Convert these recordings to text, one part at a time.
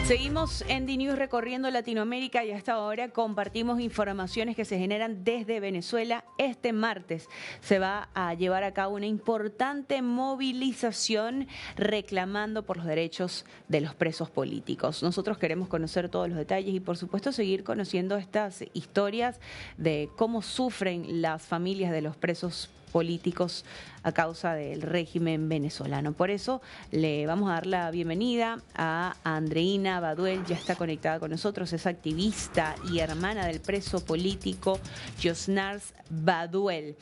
Seguimos en DNews recorriendo Latinoamérica y hasta ahora compartimos informaciones que se generan desde Venezuela. Este martes se va a llevar a cabo una importante movilización reclamando por los derechos de los presos políticos. Nosotros queremos conocer todos los detalles y por supuesto seguir conociendo estas historias de cómo sufren las familias de los presos políticos a causa del régimen venezolano. Por eso le vamos a dar la bienvenida a Andreina Baduel, ya está conectada con nosotros, es activista y hermana del preso político Yosnars Baduel.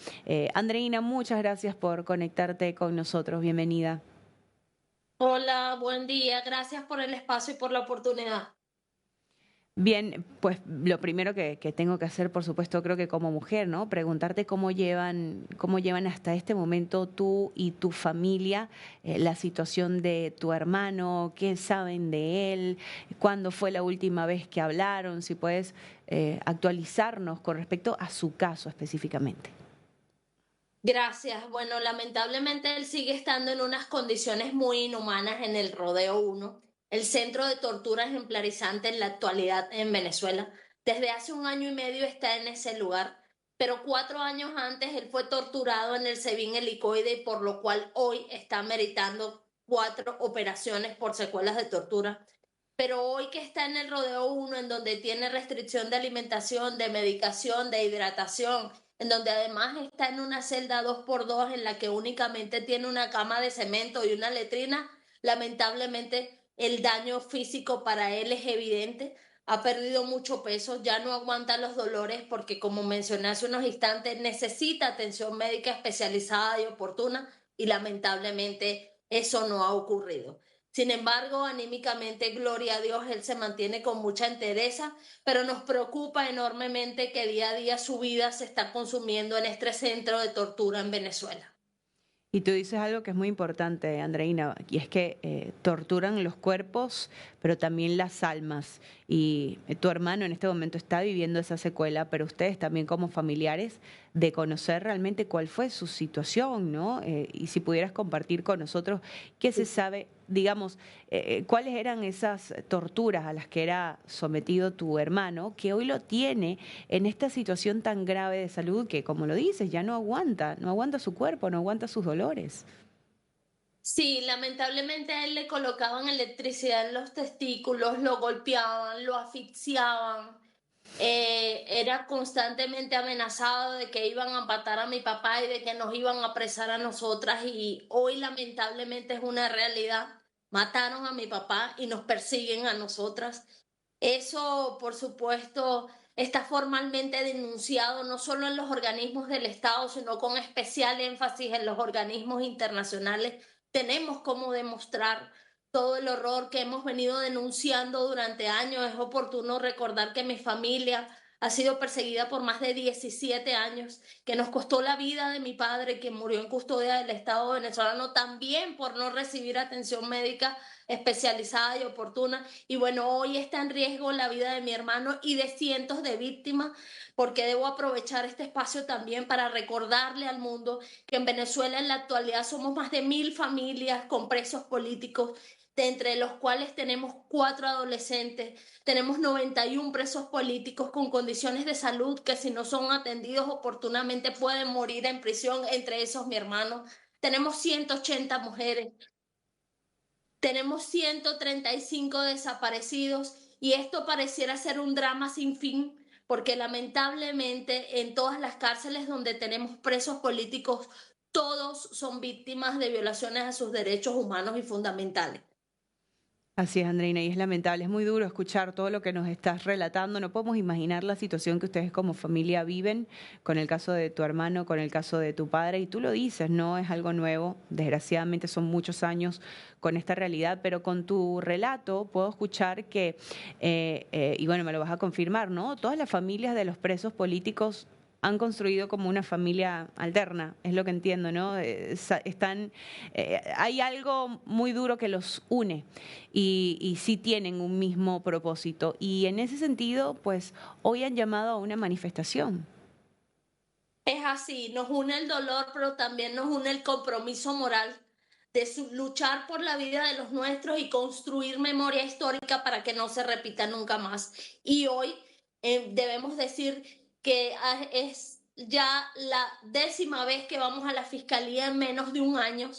Andreina, muchas gracias por conectarte con nosotros, bienvenida. Hola, buen día. Gracias por el espacio y por la oportunidad. Bien, pues lo primero que tengo que hacer, por supuesto, creo que como mujer, ¿no? Preguntarte cómo llevan hasta este momento tú y tu familia la situación de tu hermano, qué saben de él, cuándo fue la última vez que hablaron, si puedes actualizarnos con respecto a su caso específicamente. Gracias. Bueno, lamentablemente él sigue estando en unas condiciones muy inhumanas en el Rodeo Uno, el centro de tortura ejemplarizante en la actualidad en Venezuela. Desde hace un año y medio está en ese lugar, pero 4 años antes él fue torturado en el SEBIN helicoide, por lo cual hoy está meritando 4 operaciones por secuelas de tortura. Pero hoy que está en el Rodeo Uno, en donde tiene restricción de alimentación, de medicación, de hidratación, en donde además está en una celda 2x2 en la que únicamente tiene una cama de cemento y una letrina, lamentablemente el daño físico para él es evidente. Ha perdido mucho peso, ya no aguanta los dolores porque, como mencioné hace unos instantes, necesita atención médica especializada y oportuna, y lamentablemente eso no ha ocurrido. Sin embargo, anímicamente, gloria a Dios, él se mantiene con mucha entereza, pero nos preocupa enormemente que día a día su vida se está consumiendo en este centro de tortura en Venezuela. Y tú dices algo que es muy importante, Andreina, y es que torturan los cuerpos, pero también las almas. Y tu hermano en este momento está viviendo esa secuela, pero ustedes también como familiares, de conocer realmente cuál fue su situación, ¿no? Y si pudieras compartir con nosotros qué se sabe, digamos, cuáles eran esas torturas a las que era sometido tu hermano, que hoy lo tiene en esta situación tan grave de salud que, como lo dices, ya no aguanta su cuerpo, no aguanta sus dolores. Sí, lamentablemente a él le colocaban electricidad en los testículos, lo golpeaban, lo asfixiaban. Era constantemente amenazado de que iban a matar a mi papá y de que nos iban a apresar a nosotras, y hoy lamentablemente es una realidad. Mataron a mi papá y nos persiguen a nosotras. Eso, por supuesto, está formalmente denunciado no solo en los organismos del Estado, sino con especial énfasis en los organismos internacionales. Tenemos cómo demostrar todo el horror que hemos venido denunciando durante años. Es oportuno recordar que mi familia ha sido perseguida por más de 17 años, que nos costó la vida de mi padre, que murió en custodia del Estado venezolano, también por no recibir atención médica especializada y oportuna. Y bueno, hoy está en riesgo la vida de mi hermano y de cientos de víctimas, porque debo aprovechar este espacio también para recordarle al mundo que en Venezuela en la actualidad somos más de 1.000 familias con presos políticos, de entre los cuales tenemos 4 adolescentes, tenemos 91 presos políticos con condiciones de salud que, si no son atendidos oportunamente, pueden morir en prisión, entre esos mi hermano. Tenemos 180 mujeres, tenemos 135 desaparecidos, y esto pareciera ser un drama sin fin, porque lamentablemente en todas las cárceles donde tenemos presos políticos, todos son víctimas de violaciones a sus derechos humanos y fundamentales. Así es, Andreina, y es lamentable, es muy duro escuchar todo lo que nos estás relatando. No podemos imaginar la situación que ustedes como familia viven con el caso de tu hermano, con el caso de tu padre, y tú lo dices, no es algo nuevo, desgraciadamente son muchos años con esta realidad, pero con tu relato puedo escuchar que, y bueno, me lo vas a confirmar, ¿no? Todas las familias de los presos políticos han construido como una familia alterna, es lo que entiendo, ¿no? Hay algo muy duro que los une y sí tienen un mismo propósito. Y en ese sentido, pues hoy han llamado a una manifestación. Es así, nos une el dolor, pero también nos une el compromiso moral luchar por la vida de los nuestros y construir memoria histórica para que no se repita nunca más. Y hoy debemos decir que es ya la 10ª vez que vamos a la fiscalía en menos de un año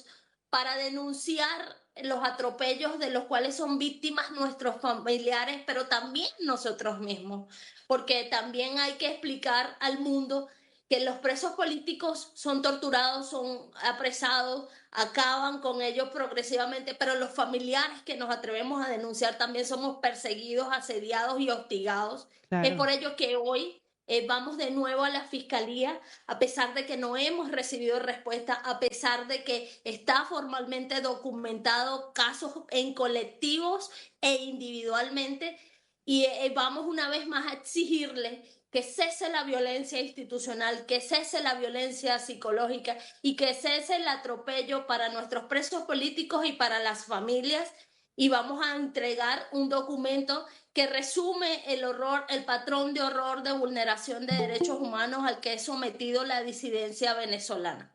para denunciar los atropellos de los cuales son víctimas nuestros familiares, pero también nosotros mismos, porque también hay que explicar al mundo que los presos políticos son torturados, son apresados, acaban con ellos progresivamente, pero los familiares que nos atrevemos a denunciar también somos perseguidos, asediados y hostigados. Es Claro. por ello que hoy vamos de nuevo a la fiscalía, a pesar de que no hemos recibido respuesta, a pesar de que está formalmente documentado casos en colectivos e individualmente, y vamos una vez más a exigirle que cese la violencia institucional, que cese la violencia psicológica y que cese el atropello para nuestros presos políticos y para las familias. Y vamos a entregar un documento que resume el horror, el patrón de horror de vulneración de derechos humanos al que es sometido la disidencia venezolana.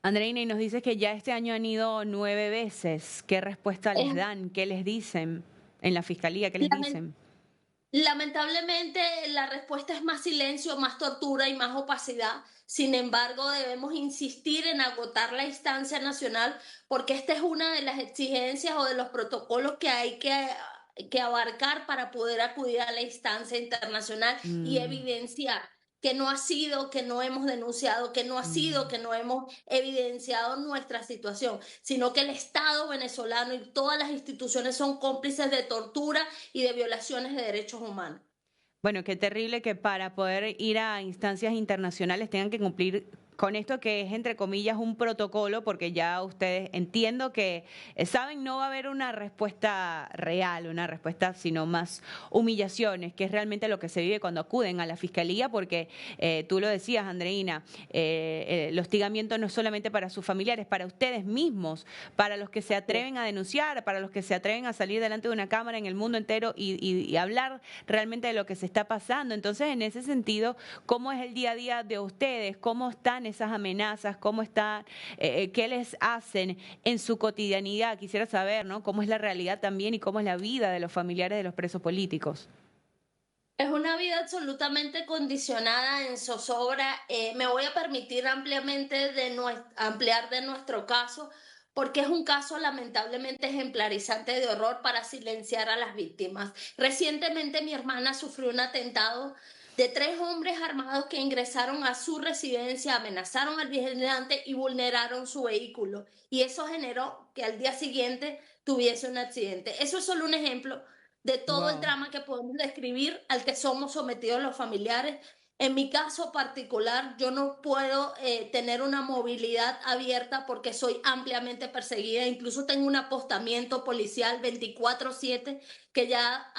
Andreina, y nos dices que ya este año han ido 9 veces. ¿Qué respuesta les dan? ¿Qué les dicen en la fiscalía? ¿Qué les dicen? Lamentablemente, la respuesta es más silencio, más tortura y más opacidad. Sin embargo, debemos insistir en agotar la instancia nacional porque esta es una de las exigencias o de los protocolos que hay que abarcar para poder acudir a la instancia internacional y Mm, evidenciar que no ha sido, que no hemos denunciado, que no ha sido, mm. que no hemos evidenciado nuestra situación, sino que el Estado venezolano y todas las instituciones son cómplices de tortura y de violaciones de derechos humanos. Bueno, qué terrible que para poder ir a instancias internacionales tengan que cumplir con esto que es, entre comillas, un protocolo, porque ya ustedes entiendo que saben no va a haber una respuesta real, una respuesta, sino más humillaciones, que es realmente lo que se vive cuando acuden a la fiscalía, porque tú lo decías, Andreina, el hostigamiento no es solamente para sus familiares, para ustedes mismos, para los que se atreven a denunciar, para los que se atreven a salir delante de una cámara en el mundo entero y hablar realmente de lo que se está pasando. Entonces, en ese sentido, ¿cómo es el día a día de ustedes? ¿Cómo están esas amenazas? ¿Cómo están? ¿Qué les hacen en su cotidianidad? Quisiera saber, ¿no? ¿Cómo es la realidad también y cómo es la vida de los familiares de los presos políticos? Es una vida absolutamente condicionada en zozobra. Me voy a permitir ampliamente ampliar de nuestro caso, porque es un caso lamentablemente ejemplarizante de horror para silenciar a las víctimas. Recientemente mi hermana sufrió un atentado de 3 hombres armados que ingresaron a su residencia, amenazaron al vigilante y vulneraron su vehículo. Y eso generó que al día siguiente tuviese un accidente. Eso es solo un ejemplo de todo el Wow. drama que podemos describir al que somos sometidos los familiares. En mi caso particular, yo no puedo tener una movilidad abierta porque soy ampliamente perseguida. Incluso tengo un apostamiento policial 24/7 que ya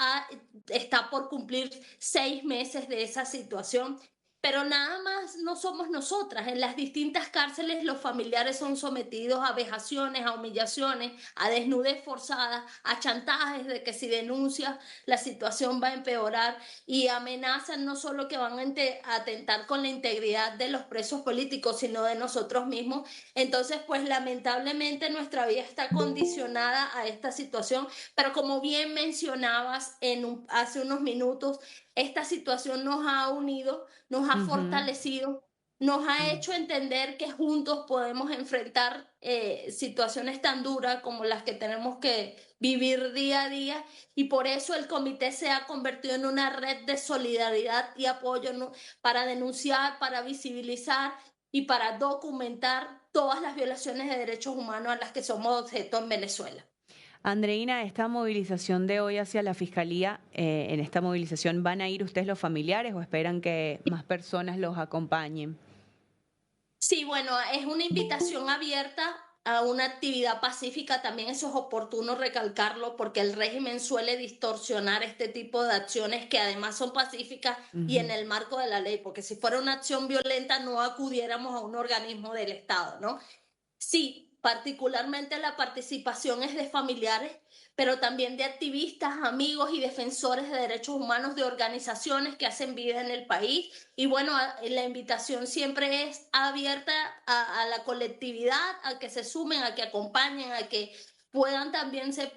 está por cumplir 6 meses de esa situación. Pero nada más no somos nosotras. En las distintas cárceles los familiares son sometidos a vejaciones, a humillaciones, a desnudez forzada, a chantajes de que si denuncias la situación va a empeorar y amenazan no solo que van a atentar con la integridad de los presos políticos, sino de nosotros mismos. Entonces, pues lamentablemente nuestra vida está condicionada a esta situación, pero como bien mencionabas hace unos minutos, esta situación nos ha unido, nos ha Ujú. fortalecido, nos ha Mm. hecho entender que juntos podemos enfrentar situaciones tan duras como las que tenemos que vivir día a día, y por eso el comité se ha convertido en una red de solidaridad y apoyo, ¿no?, para denunciar, para visibilizar y para documentar todas las violaciones de derechos humanos a las que somos objeto en Venezuela. Andreina, esta movilización de hoy hacia la fiscalía, en esta movilización, ¿van a ir ustedes los familiares o esperan que más personas los acompañen? Sí, bueno, es una invitación abierta a una actividad pacífica. También eso es oportuno recalcarlo porque el régimen suele distorsionar este tipo de acciones que además son pacíficas y en Ujú. el marco de la ley, porque si fuera una acción violenta no acudiéramos a un organismo del Estado, ¿no? Sí, particularmente la participación es de familiares, pero también de activistas, amigos y defensores de derechos humanos de organizaciones que hacen vida en el país. Y bueno, la invitación siempre es abierta a la colectividad, a que se sumen, a que acompañen, a que puedan también ser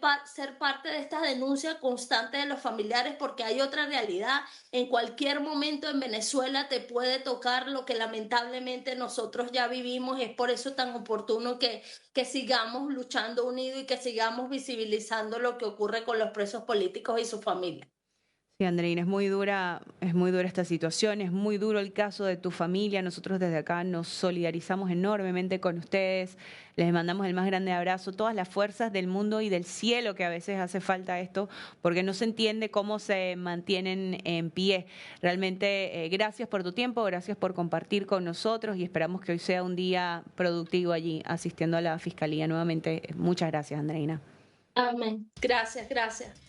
parte de esta denuncia constante de los familiares, porque hay otra realidad. En cualquier momento en Venezuela te puede tocar lo que lamentablemente nosotros ya vivimos. Es por eso tan oportuno que sigamos luchando unidos y que sigamos visibilizando lo que ocurre con los presos políticos y sus familias. Sí, Andreina, es muy dura esta situación, es muy duro el caso de tu familia. Nosotros desde acá nos solidarizamos enormemente con ustedes, les mandamos el más grande abrazo, todas las fuerzas del mundo y del cielo que a veces hace falta esto, porque no se entiende cómo se mantienen en pie. Realmente, gracias por tu tiempo, gracias por compartir con nosotros y esperamos que hoy sea un día productivo allí asistiendo a la Fiscalía nuevamente. Muchas gracias, Andreina. Amén. Gracias, gracias.